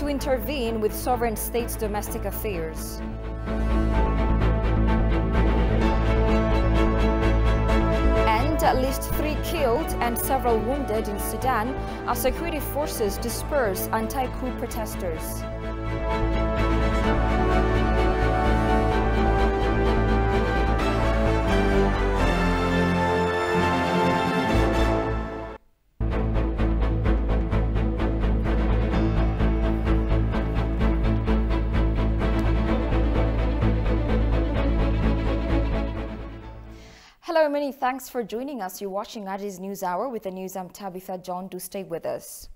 to intervene with sovereign states' domestic affairs. And at least 3 killed and several wounded in Sudan as security forces disperse anti-coup protesters. Hello, many thanks for joining us. You're watching Addis News Hour with the news. I'm Tabitha John. Do stay with us.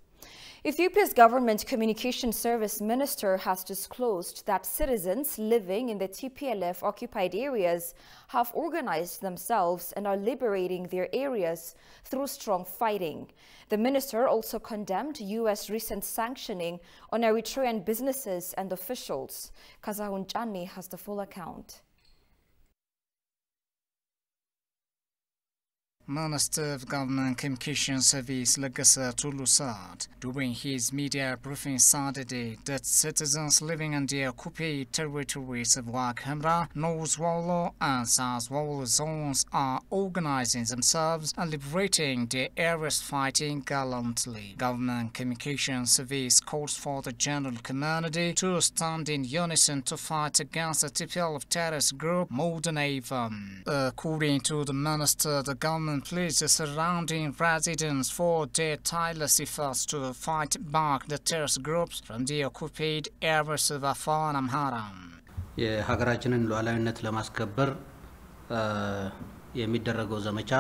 Ethiopia's government communication service minister has disclosed that citizens living in the TPLF-occupied areas have organized themselves and are liberating their areas through strong fighting. The minister also condemned U.S. recent sanctioning on Eritrean businesses and officials. Kazahun Chani has the full account. Minister of Government Communication Service Legasa Tulu said during his media briefing Saturday that citizens living in the occupied territories of Wag Khemra, North Wollo and South Wollo zones are organizing themselves and liberating their areas fighting gallantly. Government Communication Service calls for the general community to stand in unison to fight against the TPLF terrorist group more than ever. According to the minister, the government pleads the surrounding residents for their tireless efforts to fight back the terrorist groups from the occupied areas of Afar and Amhara. የሀገራችንን ሉዓላዊነት ለማስከበር የሚደረገው ዘመቻ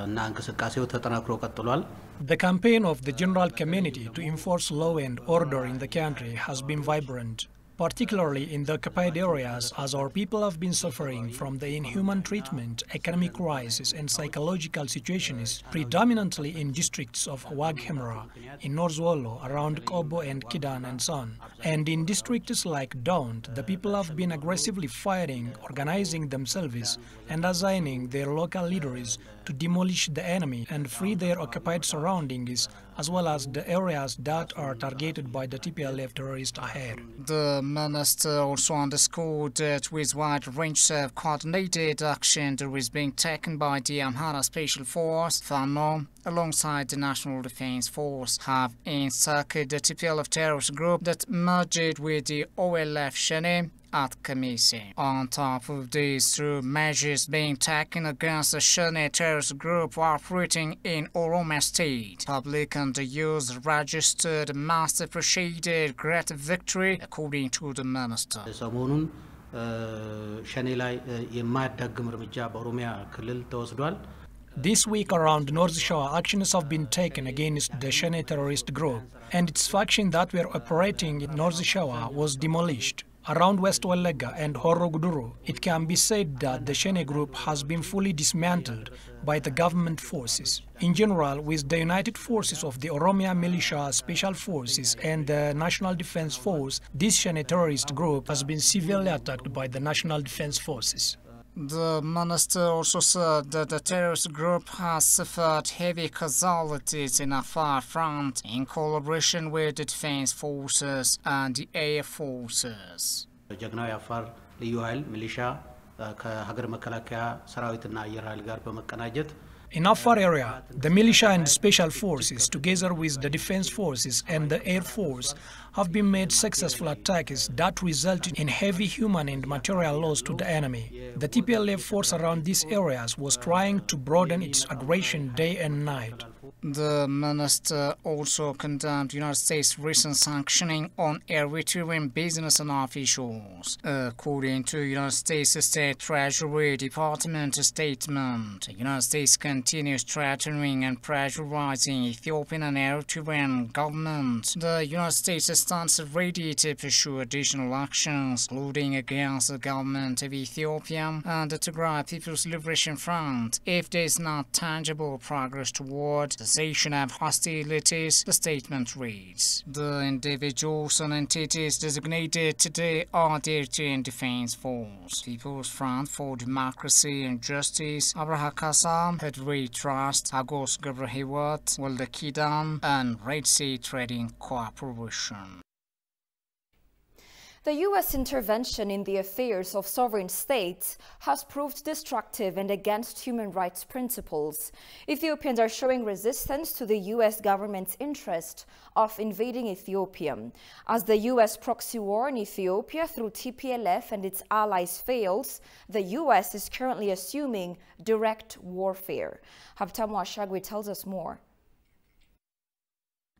እና እንቅስቃሴው ተጠናክሮ ቀጥሏል። The campaign of the general community to enforce law and order in the country has been vibrant, particularly in the occupied areas, as our people have been suffering from the inhuman treatment, economic crisis and psychological situations predominantly in districts of Wag Khemra, in North Wollo, around Kobo and Kidan and so on. And in districts like Daunt, the people have been aggressively fighting, organizing themselves and assigning their local leaders to demolish the enemy and free their occupied surroundings, as well as the areas that are targeted by the TPLF terrorists ahead. The minister also underscored that with wide range of coordinated action that is being taken by the Amhara Special Force, FANO, alongside the National Defense Force, have encircled the TPLF terrorist group that merged with the OLF Shene at Kamise. On top of this, through measures being taken against the Shene terrorist group operating in Oromia State, public and the youth registered mass appreciated great victory, according to the minister. ሰሞኑን ሸኔ ላይ የማያዳግም እርምጃ በኦሮሚያ ክልል ተወስዷል። This week around North Shawa, actions have been taken against the Shene terrorist group, and its faction that were operating in North Shawa was demolished. Around West Wallega and Horro Guduru, it can be said that the Shene group has been fully dismantled by the government forces. In general, with the united forces of the Oromia Militia Special Forces and the National Defense Force, this Shene terrorist group has been severely attacked by the National Defense Forces. The minister also said that the terrorist group has suffered heavy casualties in Afar front in collaboration with the defense forces and the air forces. ጀግናው የአፋር ልዩ ኃይል ሚሊሻ ከሀገር መከላከያ ሰራዊትና አየር ኃይል ጋር በመቀናጀት In Afar area, the militia and special forces, together with the defense forces and the air force, have been made successful attacks that resulted in heavy human and material loss to the enemy. The TPLF force around these areas was trying to broaden its aggression day and night. The minister also condemned United States' recent sanctioning on Eritrean business and officials. According to United States State Treasury Department statement, the United States continues threatening and pressurizing Ethiopian and Eritrean governments. The United States stands ready to pursue additional actions, including against the government of Ethiopia and the Tigray People's Liberation Front, if there is not tangible progress toward the cessation of hostilities, the statement reads. The individuals and entities designated today are the Eritrean Defense Force, People's Front for Democracy and Justice, Abraha Kassam, Hedri Trust, Agos Gabrahewat, Walda Kidam, and Red Sea Trading Corporation. The U.S. intervention in the affairs of sovereign states has proved destructive and against human rights principles. Ethiopians are showing resistance to the U.S. government's interest of invading Ethiopia. As the U.S. proxy war in Ethiopia through TPLF and its allies fails, the U.S. is currently assuming direct warfare. Habtamu Ashagwe tells us more.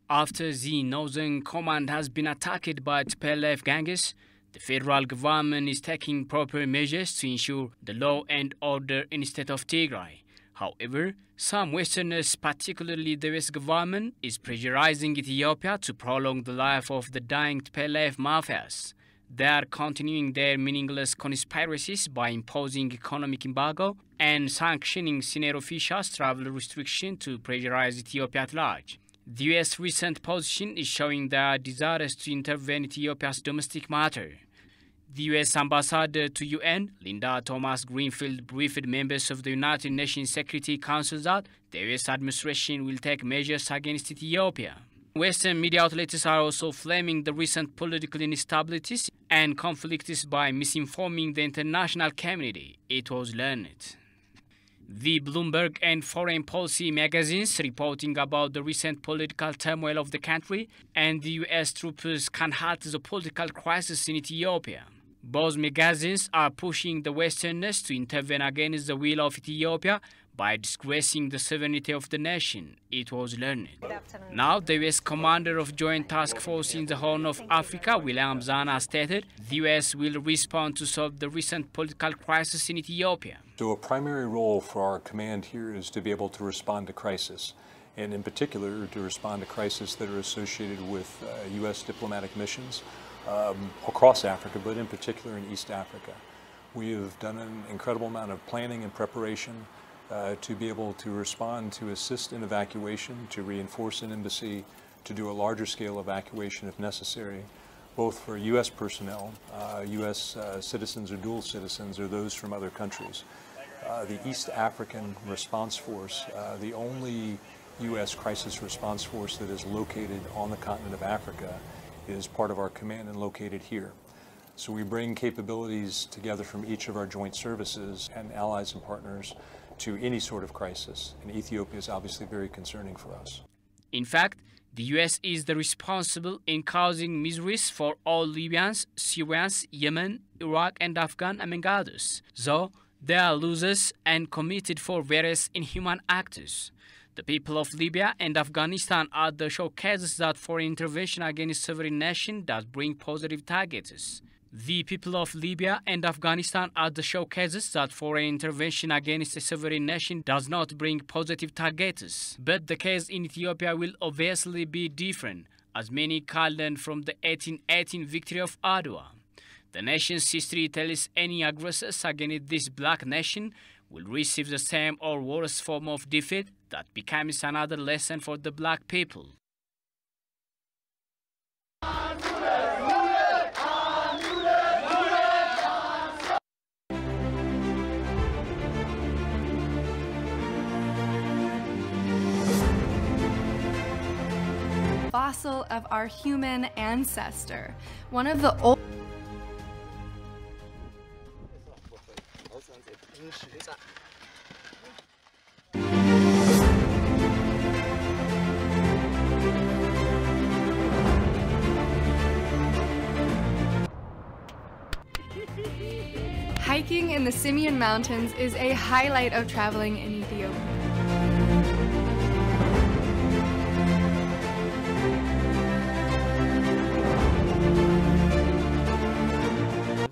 After the Northern Command has been attacked by TPLF gangs, the federal government is taking proper measures to ensure the law and order in the state of Tigray. However, some Westerners, particularly the US government, is pressurizing Ethiopia to prolong the life of the dying TPLF mafias. They are continuing their meaningless conspiracies by imposing economic embargo and sanctioning senior officials' travel restriction to pressurize Ethiopia at large. The U.S. recent position is showing their desires to intervene in Ethiopia's domestic matter. The U.S. ambassador to UN, Linda Thomas-Greenfield, briefed members of the United Nations Security Council that the U.S. administration will take measures against Ethiopia. Western media outlets are also flaming the recent political instabilities and conflicts by misinforming the international community, it was learned. The Bloomberg and Foreign Policy magazines reporting about the recent political turmoil of the country and the U.S. troops can halt the political crisis in Ethiopia. Both magazines are pushing the Westerners to intervene against the will of Ethiopia by disgracing the sovereignty of the nation, it was learned. Now, the U.S. commander of Joint Task Force in the Horn of Africa, William Zana, stated the U.S. will respond to solve the recent political crisis in Ethiopia. So a primary role for our command here is to be able to respond to crisis, and in particular to respond to crises that are associated with U.S. diplomatic missions across Africa, but in particular in East Africa. We have done an incredible amount of planning and preparation to be able to respond, to assist in evacuation, to reinforce an embassy, to do a larger scale evacuation if necessary, both for U.S. personnel, U.S. citizens or dual citizens, or those from other countries. The East African Response Force, the only U.S. crisis response force that is located on the continent of Africa, is part of our command and located here. So we bring capabilities together from each of our joint services and allies and partners to any sort of crisis, and Ethiopia is obviously very concerning for us. In fact, the U.S. is the responsible in causing miseries for all Libyans, Syrians, Yemen, Iraq, and Afghan among others, though they are losers and committed for various inhuman acts. The people of Libya and Afghanistan are the showcases that foreign intervention against sovereign nation does bring positive targets. The people of Libya and Afghanistan are the showcases that foreign intervention against a sovereign nation does not bring positive targets. But the case in Ethiopia will obviously be different, as many can learn from the 1818 victory of Adwa. The nation's history tells any aggressors against this black nation will receive the same or worse form of defeat that becomes another lesson for the black people. Fossil of our human ancestor, one of the old. Hiking in the Simien Mountains is a highlight of traveling in Ethiopia.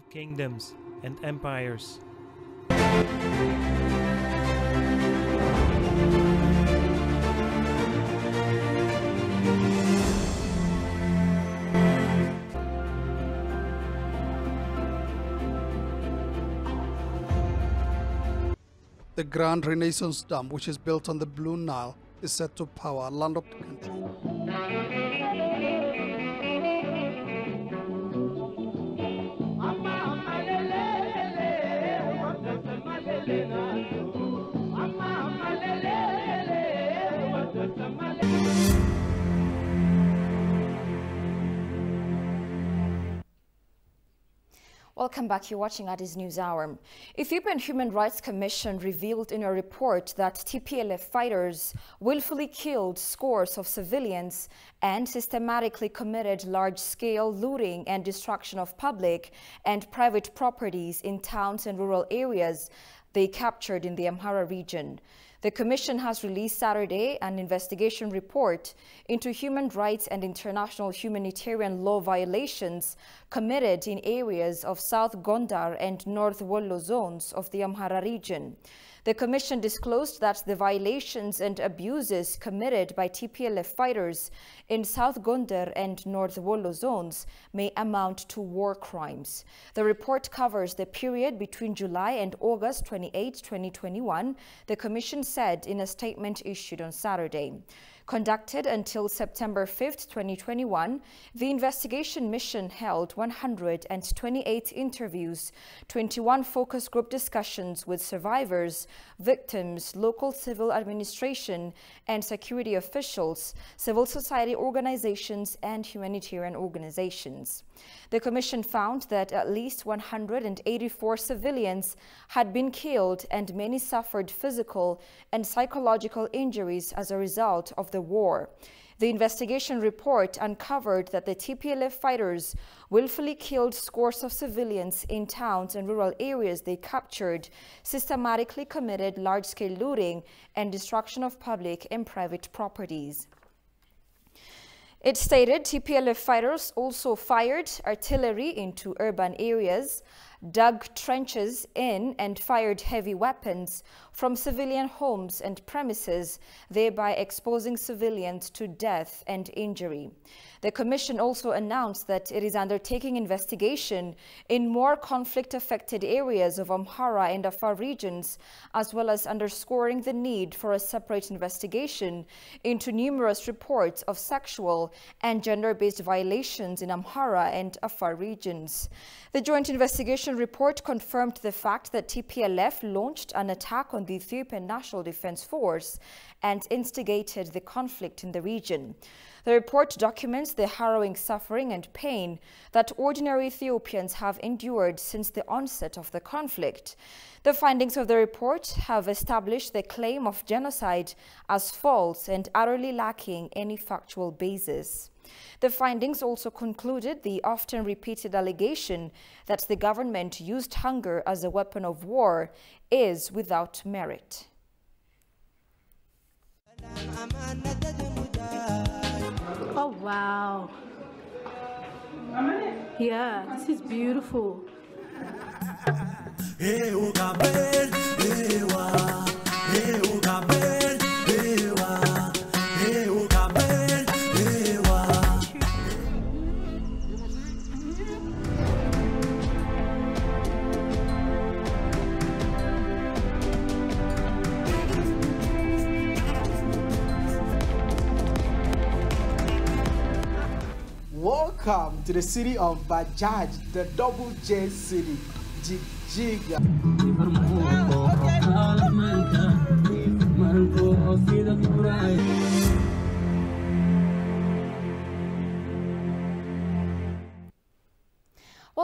Kingdoms and empires. The Grand Renaissance Dam, which is built on the Blue Nile, is set to power landlocked country. Welcome back. You're watching Addis News Hour. Ethiopian Human Rights Commission revealed in a report that TPLF fighters willfully killed scores of civilians and systematically committed large-scale looting and destruction of public and private properties in towns and rural areas they captured in the Amhara region. The Commission has released Saturday an investigation report into human rights and international humanitarian law violations committed in areas of South Gondar and North Wollo zones of the Amhara region. The Commission disclosed that the violations and abuses committed by TPLF fighters in South Gondar and North Wollo zones may amount to war crimes. The report covers the period between July and August 28, 2021, the Commission said in a statement issued on Saturday. Conducted until September 5, 2021, the investigation mission held 128 interviews, 21 focus group discussions with survivors, victims, local civil administration and security officials, civil society organizations, and humanitarian organizations. The Commission found that at least 184 civilians had been killed and many suffered physical and psychological injuries as a result of the war. The investigation report uncovered that the TPLF fighters willfully killed scores of civilians in towns and rural areas they captured, systematically committed large-scale looting and destruction of public and private properties. It stated TPLF fighters also fired artillery into urban areas, dug trenches in and fired heavy weapons from civilian homes and premises, thereby exposing civilians to death and injury. The Commission also announced that it is undertaking investigation in more conflict-affected areas of Amhara and Afar regions, as well as underscoring the need for a separate investigation into numerous reports of sexual and gender-based violations in Amhara and Afar regions. The joint investigation report confirmed the fact that TPLF launched an attack on the Ethiopian National Defense Force and instigated the conflict in the region. The report documents the harrowing suffering and pain that ordinary Ethiopians have endured since the onset of the conflict. The findings of the report have established the claim of genocide as false and utterly lacking any factual basis. The findings also concluded the often repeated allegation that the government used hunger as a weapon of war is without merit. Oh wow. Yeah, this is beautiful. Welcome to the city of Bajaj, the double J city, Jijiga.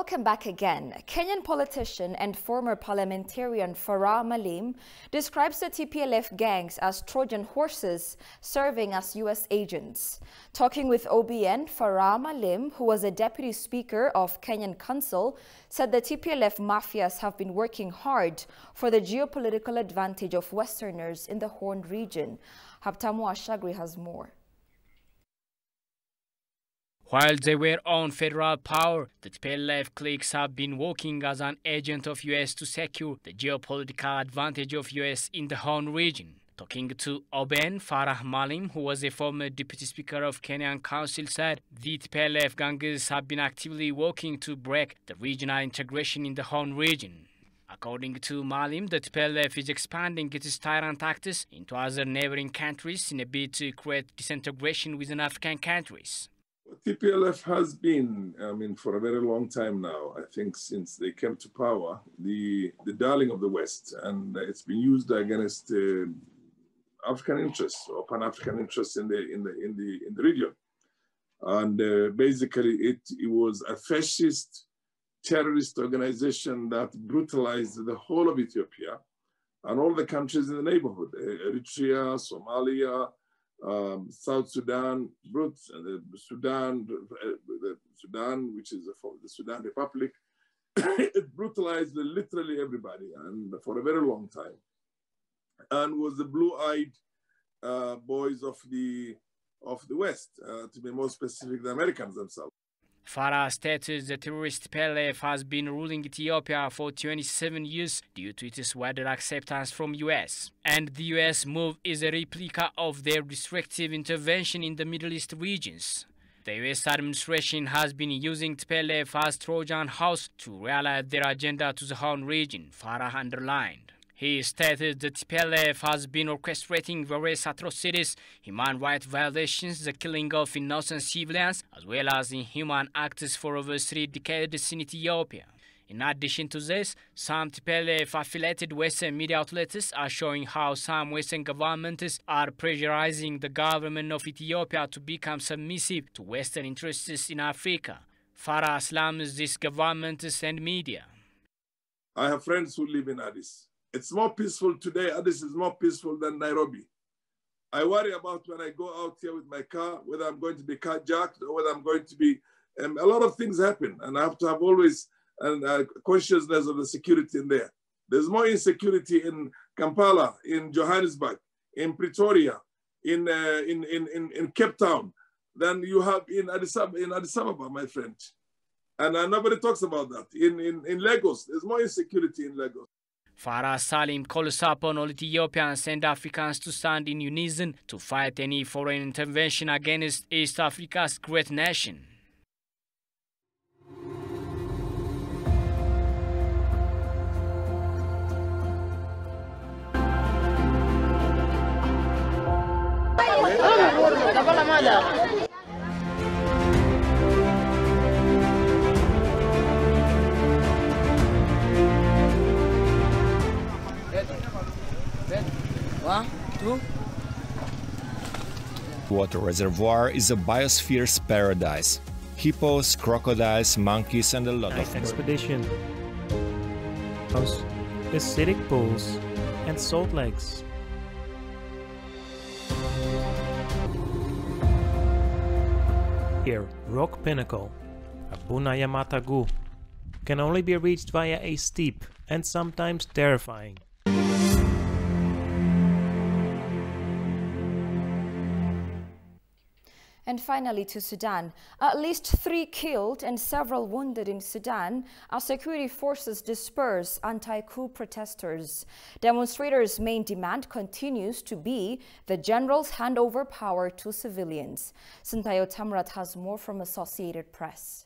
Welcome back again. Kenyan politician and former parliamentarian Farah Malim describes the TPLF gangs as Trojan horses serving as U.S. agents. Talking with OBN, Farah Malim, who was a deputy speaker of Kenyan Council, said the TPLF mafias have been working hard for the geopolitical advantage of Westerners in the Horn region. Haptamu Ashagri has more. While they were on federal power, the TPLF cliques have been working as an agent of US to secure the geopolitical advantage of US in the Horn region. Talking to OBN, Farah Malim, who was a former deputy speaker of Kenyan Council, said the TPLF gangs have been actively working to break the regional integration in the Horn region. According to Malim, the TPLF is expanding its tyrant tactics into other neighboring countries in a bid to create disintegration within African countries. TPLF has been, for a very long time now, I think since they came to power, the darling of the West, and it's been used against African interests or Pan-African interests in the region. And basically, it was a fascist terrorist organization that brutalized the whole of Ethiopia and all the countries in the neighborhood, Eritrea, Somalia, South Sudan, Sudan, which is the Sudan Republic. It brutalized literally everybody, and for a very long time, and was the blue-eyed boys of the West, to be more specific, the Americans themselves. Farah stated the terrorist TPLF has been ruling Ethiopia for 27 years due to its wider acceptance from US. And the US move is a replica of their restrictive intervention in the Middle East regions. The US administration has been using TPLF as Trojan horse to realize their agenda to the Horn region, Farah underlined. He stated that TPLF has been orchestrating various atrocities, human rights violations, the killing of innocent civilians, as well as inhuman acts for over 3 decades in Ethiopia. In addition to this, some TPLF-affiliated Western media outlets are showing how some Western governments are pressurizing the government of Ethiopia to become submissive to Western interests in Africa. Farah slams these governments and media. I have friends who live in Addis. It's more peaceful today. Addis is more peaceful than Nairobi. I worry about when I go out here with my car, whether I'm going to be carjacked or whether I'm going to be, a lot of things happen, and I have to have always a consciousness of the security in there. There's more insecurity in Kampala, in Johannesburg, in Pretoria, in Cape Town than you have in Addis Ababa, my friend. And nobody talks about that. In Lagos, there's more insecurity in Lagos. Farah Salim calls upon all Ethiopians and Africans to stand in unison to fight any foreign intervention against East Africa's great nation. Water reservoir is a biosphere's paradise. Hippos, crocodiles, monkeys, and a lot of more. Expedition, acidic pools, and salt lakes. Here, Rock Pinnacle, Abuna Yamatagu, can only be reached via a steep and sometimes terrifying. And finally to Sudan. At least 3 killed and several wounded in Sudan as security forces disperse anti-coup protesters. Demonstrators' main demand continues to be the generals hand over power to civilians. Sintayo Tamrat has more from Associated Press.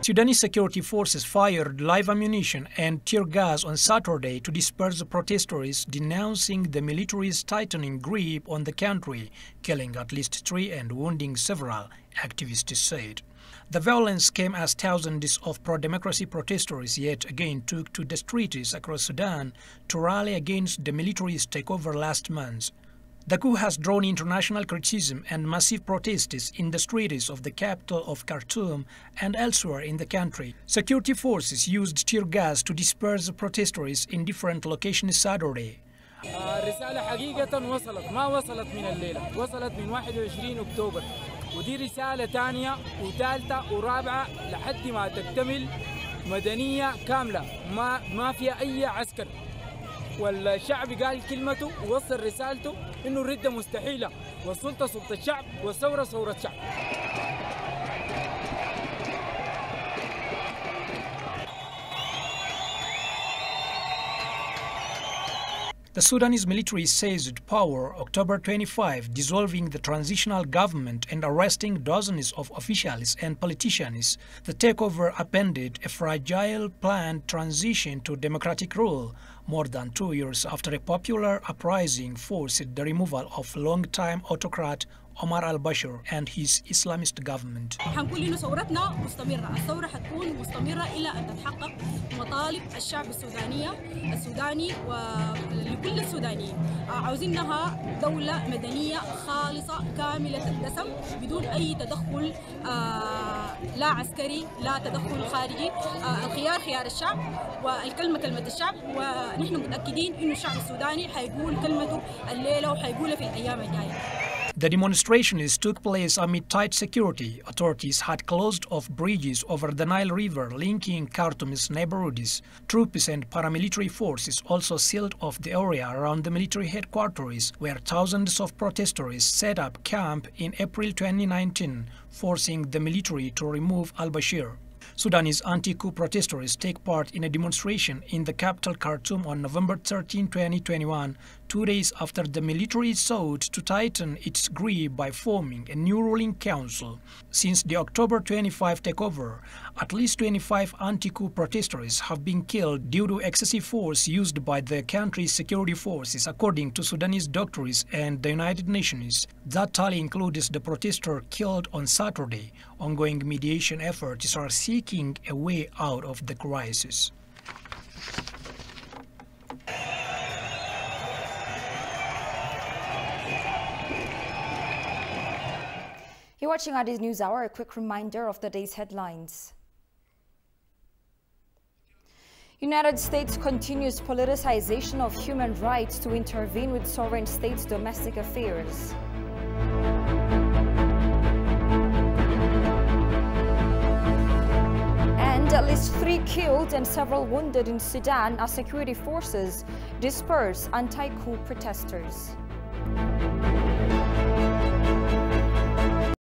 Sudanese security forces fired live ammunition and tear gas on Saturday to disperse the protesters, denouncing the military's tightening grip on the country, killing at least 3 and wounding several, activists said. The violence came as thousands of pro-democracy protesters yet again took to the streets across Sudan to rally against the military's takeover last month. The coup has drawn international criticism and massive protests in the streets of the capital of Khartoum and elsewhere in the country. Security forces used tear gas to disperse the protesters in different locations Saturday. الرسالة حقيقة وصلت ما وصلت من الليلة وصلت من 21 أكتوبر ودي رسالة ثانية وثالثة ورابعة لحد ما تكتمل مدنية كاملة ما فيها أي عسكر والشعب قال كلمته ووصل رسالته إنه الردة مستحيلة والسلطة سلطة الشعب والثورة ثورة الشعب. The Sudanese military seized power October 25, dissolving the transitional government and arresting dozens of officials and politicians. The takeover appended a fragile planned transition to democratic rule, more than 2 years after a popular uprising forced the removal of long-time autocrat Omar al-Bashir and his Islamist government. حنقول إنه ثورتنا مستمرة، الثورة حتكون مستمرة إلى أن تتحقق مطالب الشعب السوداني ولكل السودانيين. عاوزينها دولة مدنية خالصة كاملة الدسم بدون أي تدخل لا عسكري لا تدخل خارجي. الخيار خيار الشعب والكلمة كلمة الشعب، ونحن متأكدين إنه الشعب السوداني حيقول كلمته الليلة وحيقولها في الأيام الجاية. The demonstrations took place amid tight security. Authorities had closed off bridges over the Nile River linking Khartoum's neighborhoods. Troops and paramilitary forces also sealed off the area around the military headquarters, where thousands of protesters set up camp in April 2019, forcing the military to remove al-Bashir. Sudanese anti-coup protesters take part in a demonstration in the capital Khartoum on November 13, 2021, 2 days after the military sought to tighten its grip by forming a new ruling council. Since the October 25 takeover, at least 25 anti-coup protesters have been killed due to excessive force used by the country's security forces, according to Sudanese doctors and the United Nations. That tally includes the protester killed on Saturday. Ongoing mediation efforts are seeking a way out of the crisis. You're watching Addis News Hour. A quick reminder of the day's headlines. United States continues politicization of human rights to intervene with sovereign states' domestic affairs. And at least 3 killed and several wounded in Sudan as security forces disperse anti-coup protesters.